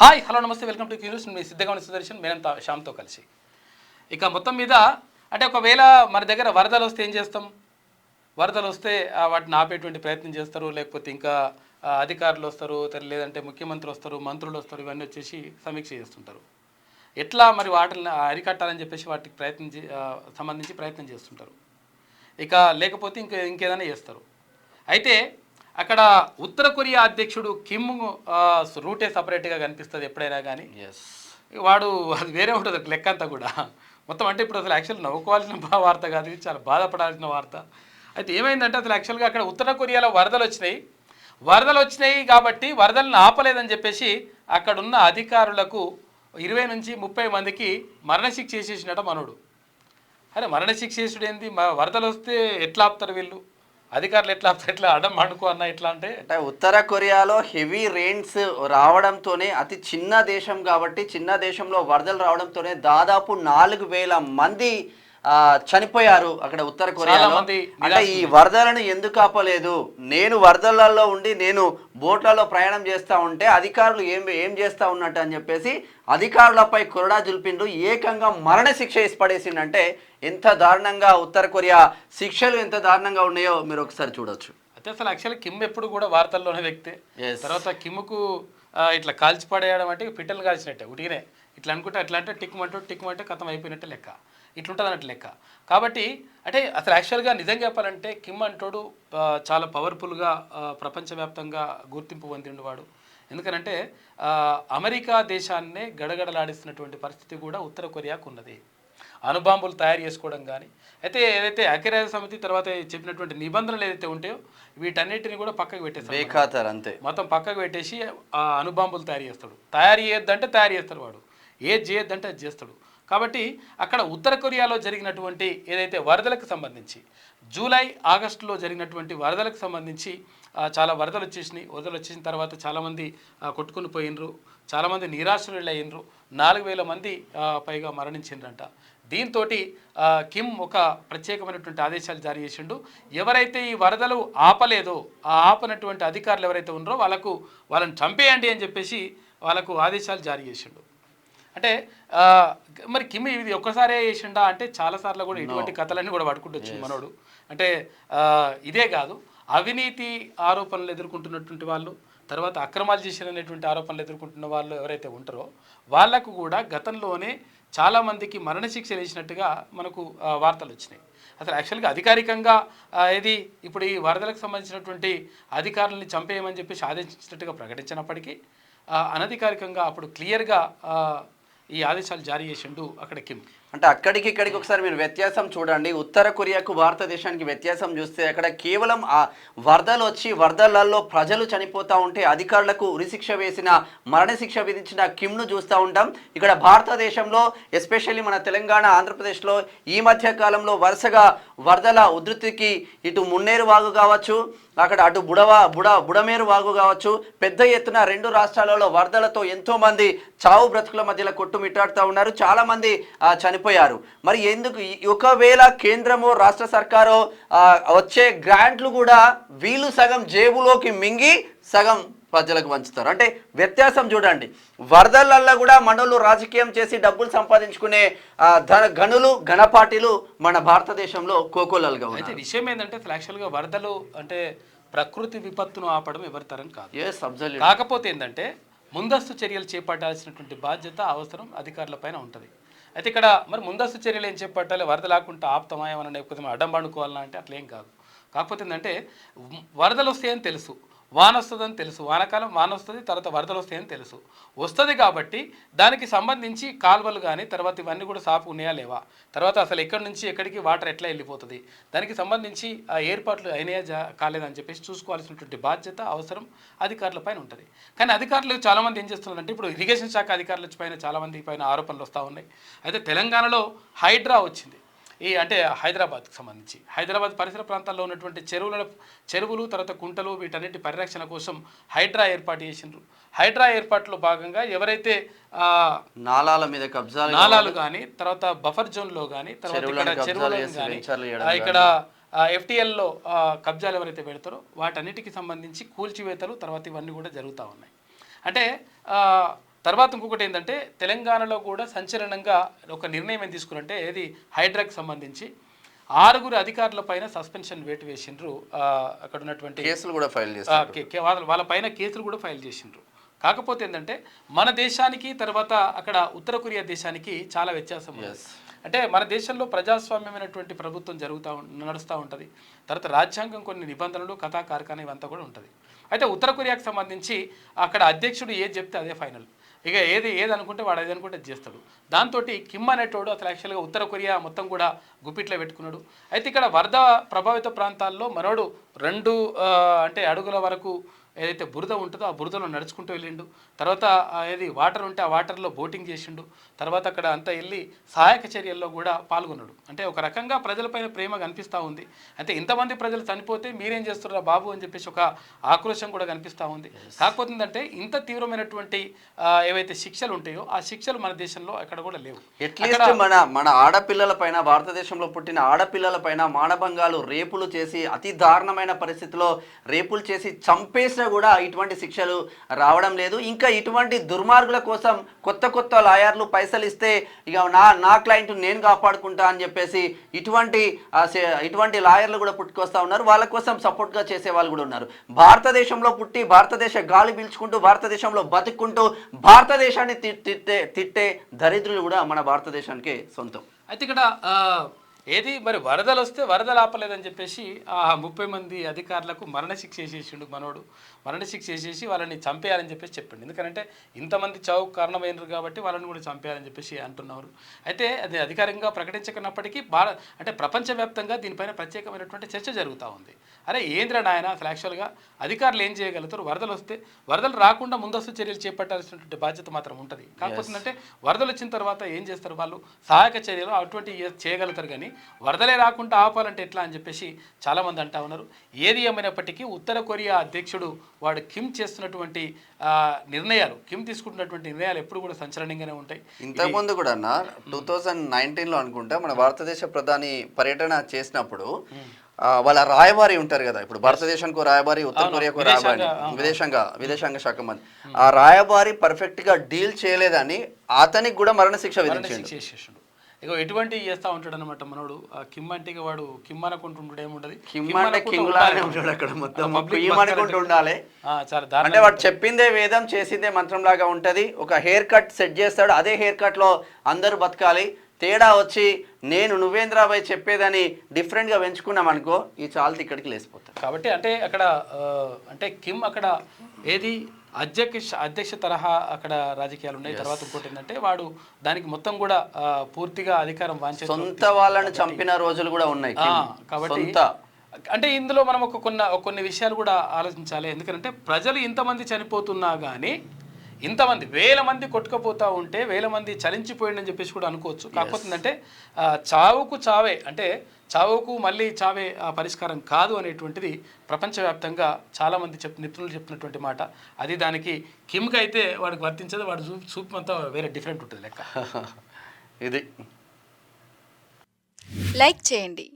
Hi hello నమస్తే welcome to Q News. మీ సిద్ధగమని సుదర్శన్ మేనంతా శ్యామ్తో కలిసి ఇక మొత్తం మీద అంటే ఒకవేళ మన దగ్గర వరదలు వస్తే ఏం చేస్తాం? వరదలు వస్తే వాటిని ఆపేటువంటి ప్రయత్నం చేస్తారు, లేకపోతే ఇంకా అధికారులు వస్తారు, లేదంటే ముఖ్యమంత్రి వస్తారు, మంత్రులు వస్తారు, ఇవన్నీ వచ్చేసి సమీక్ష చేస్తుంటారు. ఎట్లా మరి వాటిని అరికట్టాలని చెప్పేసి వాటికి సంబంధించి ప్రయత్నం చేస్తుంటారు. ఇక లేకపోతే ఇంకేదైనా చేస్తారు. అయితే అక్కడ ఉత్తర కొరియా అధ్యక్షుడు కిమ్ రూటే సపరేట్గా కనిపిస్తుంది ఎప్పుడైనా కానీ. వాడు అది వేరే ఉంటుంది లెక్క అంతా కూడా మొత్తం. అంటే ఇప్పుడు అసలు యాక్చువల్ నవ్వుకోవాల్సిన వార్త కాదు, ఇది చాలా బాధపడాల్సిన వార్త. అయితే ఏమైందంటే అసలు యాక్చువల్గా అక్కడ ఉత్తర కొరియాలో వరదలు వచ్చినాయి కాబట్టి వరదలను ఆపలేదని చెప్పేసి అక్కడున్న అధికారులకు 20 నుంచి 30 మందికి మరణశిక్ష చేసేసినట్ట మనోడు. అరే మరణశిక్ష చేసుడు ఏంది? వరదలు వస్తే ఎట్లా ఆపుతారు వీళ్ళు అధికారులు? ఎట్లా అడ్డం పండుకో అన్న ఎట్లా అంటే ఉత్తర కొరియాలో హెవీ రెయిన్స్ రావడంతోనే, అతి చిన్న దేశం కాబట్టి చిన్న దేశంలో వరదలు రావడంతోనే దాదాపు 4,000 మంది చనిపోయారు అక్కడ ఉత్తర కొరియాలో. అంటే ఈ వరదలను ఎందుకు ఆపలేదు? నేను వరదలలో ఉండి నేను బోట్లలో ప్రయాణం చేస్తూ ఉంటే అధికారులు ఏం చేస్తూ ఉన్నట్టు అని చెప్పేసి అధికారులపై కొరడా జుల్పిండు. ఏకంగా మరణశిక్ష వేసి పడేసిండంటే ఎంత దారుణంగా ఉత్తర కొరియా శిక్షలు ఎంత దారుణంగా ఉన్నాయో మీరు ఒకసారి చూడొచ్చు. అయితే అసలు యాక్చువల్లీ కిమ్ ఎప్పుడు కూడా వార్తల్లోనే వ్యక్తే. తర్వాత కిమ్కు ఇట్లా కాల్చి పడేయడం అంటే పిట్టలు కాల్చినట్టే ఉటికినే. ఇట్లా అనుకుంటే అట్లా అంటే టిక్మంటే కథం అయిపోయినట్టే లెక్క, ఇట్లుంటుంది అన్నట్టు లెక్క. కాబట్టి అంటే అసలు యాక్చువల్గా నిజంగా చెప్పాలంటే కిమ్ అంటోడు చాలా పవర్ఫుల్గా ప్రపంచవ్యాప్తంగా గుర్తింపు పొందిండు వాడు. ఎందుకనంటే అమెరికా దేశాన్నే గడగడలాడిస్తున్నటువంటి పరిస్థితి కూడా ఉత్తర కొరియాకు ఉన్నది. అణుబాంబులు తయారు చేసుకోవడం కానీ, అయితే ఏదైతే ఐక్యరాజ్య సమితి తర్వాత చెప్పినటువంటి నిబంధనలు ఏదైతే ఉంటాయో వీటన్నిటిని కూడా పక్కకు పెట్టేస్తారు. అంతే మొత్తం పక్కకు పెట్టేసి అణుబాంబులు తయారు చేస్తాడు. తయారు చేయొద్దంటే తయారు చేస్తాడు వాడు, ఏది చేయొద్దంటే అది చేస్తాడు. కాబట్టి అక్కడ ఉత్తర కొరియాలో జరిగినటువంటి ఏదైతే వరదలకు సంబంధించి జూలై ఆగస్టులో జరిగినటువంటి వరదలకు సంబంధించి చాలా వరదలు వచ్చేసిన తర్వాత చాలామంది కొట్టుకుని పోయినరు, చాలామంది నిరాశ్రయులు అయినరు, 4,000 మంది పైగా మరణించిండ్రంట. దీంతో కిమ్ ఒక ప్రత్యేకమైనటువంటి ఆదేశాలు జారీ చేసిండు. ఎవరైతే ఈ వరదలు ఆపలేదో ఆ ఆపనటువంటి అధికారులు ఎవరైతే ఉన్నారో వాళ్ళని చంపేయండి అని చెప్పేసి వాళ్ళకు ఆదేశాలు జారీ చేసిండు. అంటే మరి కిమ్ ఇది ఒక్కసారే చేసిండా అంటే చాలాసార్లు కూడా ఇటువంటి కథలన్నీ కూడా పడుకుంటూ వచ్చింది మనోడు. అంటే ఇదే కాదు, అవినీతి ఆరోపణలు ఎదుర్కొంటున్నటువంటి వాళ్ళు, తర్వాత అక్రమాలు చేసినటువంటి ఆరోపణలు ఎదుర్కొంటున్న వాళ్ళు ఎవరైతే ఉంటారో వాళ్లకు కూడా గతంలోనే చాలామందికి మరణశిక్ష వేసినట్టుగా మనకు వార్తలు వచ్చినాయి. అసలు యాక్చువల్గా అధికారికంగా ఇది ఇప్పుడు ఈ వరదలకు సంబంధించినటువంటి అధికారులని చంపేయమని చెప్పేసి ఆదేశించినట్టుగా ప్రకటించినప్పటికీ అనధికారికంగా అప్పుడు క్లియర్గా ఈ ఆదేశాలు జారీ చేసిండు అక్కడ కిమ్. అంటే అక్కడికి ఇక్కడికి ఒకసారి మీరు వ్యత్యాసం చూడండి. ఉత్తర కొరియాకు భారతదేశానికి వ్యత్యాసం చూస్తే అక్కడ కేవలం ఆ వరదలు వచ్చి వరదలలో ప్రజలు చనిపోతూ ఉంటే అధికారులకు ఉరిశిక్ష వేసిన, మరణశిక్ష విధించిన కిమ్ను చూస్తూ ఉంటాం. ఇక్కడ భారతదేశంలో ఎస్పెషల్లీ మన తెలంగాణ, ఆంధ్రప్రదేశ్లో ఈ మధ్య కాలంలో వరుసగా వరదల ఉధృతికి ఇటు మున్నేరు వాగు కావచ్చు, అక్కడ అటు బుడమేరు వాగు కావచ్చు, పెద్ద ఎత్తున 2 రాష్ట్రాలలో వరదలతో ఎంతోమంది చావు బ్రతుకుల మధ్యలో కొట్టుమిట్టాడుతూ ఉన్నారు. చాలామంది చనిపోయారు. మరి ఎందుకు ఒకవేళ కేంద్రమో రాష్ట్ర సర్కారో వచ్చే గ్రాంట్లు కూడా వీళ్ళు సగం జేబులోకి మింగి సగం ప్రజలకు పంచుతారు. అంటే వ్యత్యాసం చూడండి. వరదలల్లో కూడా మనోళ్ళు రాజకీయం చేసి డబ్బులు సంపాదించుకునే ఘనపార్టీలు మన భారతదేశంలో కోకోలలుగా ఉన్నాయి. అయితే విషయం ఏంటంటే యాక్చువల్గా వరదలు అంటే ప్రకృతి విపత్తును ఆపడం ఎవరి తరం కాదు. కాకపోతే ఏంటంటే ముందస్తు చర్యలు చేపట్టాల్సినటువంటి బాధ్యత, అవసరం అధికారుల పైన ఉంటుంది. అయితే ఇక్కడ మరి ముందస్తు చర్యలు ఏం చేపట్టాలి? వరద లేకుండా ఆపుతామా ఏమన్నా, లేకపోతే అడ్డం పండుకోవాలన్నా అంటే అట్లేం కాదు. కాకపోతే ఏంటంటే వరదలు వస్తాయని తెలుసు, వాన వస్తుందని తెలుసు, వానకాలం వాన వస్తుంది, తర్వాత వరదలు వస్తాయని తెలుసు. వస్తుంది కాబట్టి దానికి సంబంధించి కాలువలు కానీ తర్వాత ఇవన్నీ కూడా సాపు ఉన్నాయా లేవా, తర్వాత అసలు ఎక్కడి నుంచి ఎక్కడికి వాటర్ ఎట్లా వెళ్ళిపోతుంది, దానికి సంబంధించి ఆ ఏర్పాట్లు అయినాయా కాలేదని చెప్పేసి చూసుకోవాల్సినటువంటి బాధ్యత, అవసరం అధికారుల పైన ఉంటుంది. కానీ అధికారులు చాలామంది ఏం చేస్తున్నారంటే ఇప్పుడు ఇరిగేషన్ శాఖ అధికారుల పైన చాలామంది పైన ఆరోపణలు వస్తూ ఉన్నాయి. అయితే తెలంగాణలో హైడ్రా వచ్చింది. అంటే హైదరాబాద్కి సంబంధించి హైదరాబాద్ పరిసర ప్రాంతాల్లో ఉన్నటువంటి చెరువులు తర్వాత కుంటలు వీటన్నిటి పరిరక్షణ కోసం హైడ్రా ఏర్పాటు చేసిండ్రు. హైడ్రా ఏర్పాటులో భాగంగా ఎవరైతే నాలాల మీద నాలాలు కానీ తర్వాత బఫర్ జోన్లో కానీ తర్వాత చెరువులను కానీ ఇక్కడ FTLలో కబ్జాలు ఎవరైతే పెడతారో వాటన్నిటికి సంబంధించి కూల్చివేతలు తర్వాత ఇవన్నీ కూడా జరుగుతూ ఉన్నాయి. అంటే తర్వాత ఇంకొకటి ఏంటంటే తెలంగాణలో కూడా సంచలనంగా ఒక నిర్ణయం ఏం తీసుకున్నంటే ఏది హైడ్రాకి సంబంధించి 6 అధికారుల పైన సస్పెన్షన్ వేటు వేసిండ్రు. అక్కడ ఉన్నటువంటి కేసులు కూడా ఫైల్ చేస్తారు, వాళ్ళ పైన కేసులు కూడా ఫైల్ చేసిండ్రు. కాకపోతే ఏంటంటే మన దేశానికి తర్వాత అక్కడ ఉత్తర కొరియా దేశానికి చాలా వ్యత్యాసం ఉంది. అంటే మన దేశంలో ప్రజాస్వామ్యమైనటువంటి ప్రభుత్వం నడుస్తూ ఉంటుంది. తర్వాత రాజ్యాంగం కొన్ని నిబంధనలు కథా కార్ఖానా ఇవంతా కూడా ఉంటుంది. అయితే ఉత్తర కొరియాకు సంబంధించి అక్కడ అధ్యక్షుడు ఏది చెప్తే అదే ఫైనల్. ఇక ఏది అనుకుంటే వాడు అది అనుకుంటే చేస్తాడు. దాంతో కిమ్ అనేటోడు అసలు యాక్చువల్గా ఉత్తర కొరియా మొత్తం కూడా గుప్పిట్లో పెట్టుకున్నాడు. అయితే ఇక్కడ వరద ప్రభావిత ప్రాంతాల్లో మనోడు 2 అడుగుల వరకు ఏదైతే బురద ఉంటుందో ఆ బురదలో నడుచుకుంటూ వెళ్ళిండు. తర్వాత ఏది వాటర్ ఉంటే ఆ వాటర్లో బోటింగ్ చేసిండు. తర్వాత అక్కడ అంతా వెళ్ళి సహాయక చర్యల్లో కూడా పాల్గొన్నాడు. అంటే ఒక రకంగా ప్రజలపైన ప్రేమ కనిపిస్తూ ఉంది. అయితే ఇంతమంది ప్రజలు చనిపోతే మీరేం చేస్తున్నారా బాబు అని చెప్పేసి ఒక ఆక్రోశం కూడా కనిపిస్తూ ఉంది. కాకపోతే ఏంటంటే ఇంత తీవ్రమైనటువంటి ఏవైతే శిక్షలు ఉంటాయో ఆ శిక్షలు మన దేశంలో ఎక్కడ కూడా లేవు. అట్లీస్ట్ మన ఆడపిల్లల పైన, భారతదేశంలో పుట్టిన ఆడపిల్లల పైన మానభంగాలు, రేపులు చేసి అతి దారుణమైన పరిస్థితిలో రేపులు చేసి చంపేసి కూడా ఇటువంటి శిక్షలు రావడం లేదు. ఇంకా ఇటువంటి దుర్మార్గుల కోసం కొత్త లాయర్లు పైసలు ఇస్తే ఇక నా క్లయింట్ నేను కాపాడుకుంటా అని చెప్పేసి ఇటువంటి లాయర్లు కూడా పుట్టుకొస్తా ఉన్నారు. వాళ్ళ కోసం సపోర్ట్గా చేసే వాళ్ళు కూడా ఉన్నారు. భారతదేశంలో పుట్టి భారతదేశ గాలి పీల్చుకుంటూ భారతదేశంలో బతుక్కుంటూ భారతదేశాన్ని తిట్టే దరిద్రులు కూడా మన భారతదేశానికి సొంతం. అయితే ఇక్కడ ఏది మరి వరదలు వస్తే వరదలు ఆపలేదని చెప్పేసి 30 మంది అధికారులకు మరణశిక్ష వేసేసిండు మనోడు. మరణశిక్ష వేసేసి వాళ్ళని చంపేయాలని చెప్పేసి చెప్పిండు. ఎందుకంటే ఇంతమంది చావుకు కారణమైనరు కాబట్టి వాళ్ళని కూడా చంపేయాలని చెప్పేసి అంటున్నారు. అయితే అది అధికారికంగా ప్రకటించకున్నప్పటికీ అంటే ప్రపంచవ్యాప్తంగా దీనిపైన ప్రత్యేకమైనటువంటి చర్చ జరుగుతూ ఉంది. అరే ఏంద్రా నాయన అసలు యాక్చువల్గా అధికారులు ఏం చేయగలుగుతారు? వరదలు వస్తే వరదలు రాకుండా ముందస్తు చర్యలు చేపట్టాల్సినటువంటి బాధ్యత మాత్రం ఉంటుంది. కాకపోతే అంటే వరదలు వచ్చిన తర్వాత ఏం చేస్తారు వాళ్ళు? సహాయక చర్యలు అటువంటి చేయగలుగుతారు. కానీ వరదలే రాకుండా ఆపాలంటే ఎట్లా అని చెప్పేసి చాలామంది అంటా ఉన్నారు. ఏది ఏమైనప్పటికీ ఉత్తర కొరియా అధ్యక్షుడు వాడు కిమ్ చేస్తున్నటువంటి కిమ్ తీసుకుంటున్నటువంటి నిర్ణయాలు ఎప్పుడు కూడా సంచలనంగానే ఉంటాయి. ఇంతకుముందు కూడా 2019లో అనుకుంటా మన భారతదేశ ప్రధాని పర్యటన చేసినప్పుడు వాళ్ళ రాయబారి ఉంటారు కదా, ఇప్పుడు భారతదేశానికి రాయబారి, ఉత్తర కొరియాకు రాయబారి, విదేశాంగ శాఖ మంత్రి, ఆ రాయబారి పర్ఫెక్ట్ గా డీల్ చేయలేదని అతనికి కూడా మరణశిక్ష విధించాడు. ఇక ఎటువంటి చేస్తూ ఉంటాడు అనమాట మనోడు. కిమ్ అంటే వాడు కిమ్ అనుకుంటుంటాడు, ఏముంటది అంటే వాడు చెప్పిందే వేదం చేసిందే మంత్రం లాగా ఉంటది. ఒక హెయిర్ కట్ సెట్ చేస్తాడు, అదే హెయిర్ కట్ లో అందరూ బతకాలి. తేడా వచ్చి నేను నువ్వేంద్రాబాయ్ చెప్పేదని డిఫరెంట్గా పెంచుకున్నాం అనుకో, ఈ చాలు ఇక్కడికి లేసిపోతారు. కాబట్టి అంటే అక్కడ అంటే కిమ్ అక్కడ ఏది అధ్యక్ష తరహా అక్కడ రాజకీయాలు ఉన్నాయి. తర్వాత ఇంకోటి ఏంటంటే వాడు దానికి మొత్తం కూడా పూర్తిగా అధికారం వాంచే సొంత వాళ్ళని చంపిన రోజులు కూడా ఉన్నాయి. కాబట్టి అంటే ఇందులో మనం కొన్ని విషయాలు కూడా ఆలోచించాలి. ఎందుకంటే ప్రజలు ఇంతమంది చనిపోతున్నా కానీ ఇంతమంది వేల మంది కొట్టుకుపోతూ ఉంటే వేల మంది చలించిపోయిందని చెప్పేసి కూడా అనుకోవచ్చు. కాకపోతే ఏంటంటే చావుకు చావే, అంటే చావుకు మళ్ళీ చావే పరిష్కారం కాదు అనేటువంటిది ప్రపంచవ్యాప్తంగా చాలామంది నిపుణులు చెప్తున్నటువంటి మాట. అది దానికి కిమ్కి అయితే వాడికి వర్తించదు. వాడు చూపు అంతా వేరే డిఫరెంట్ ఉంటుంది లెక్క. ఇది లైక్ చేయండి.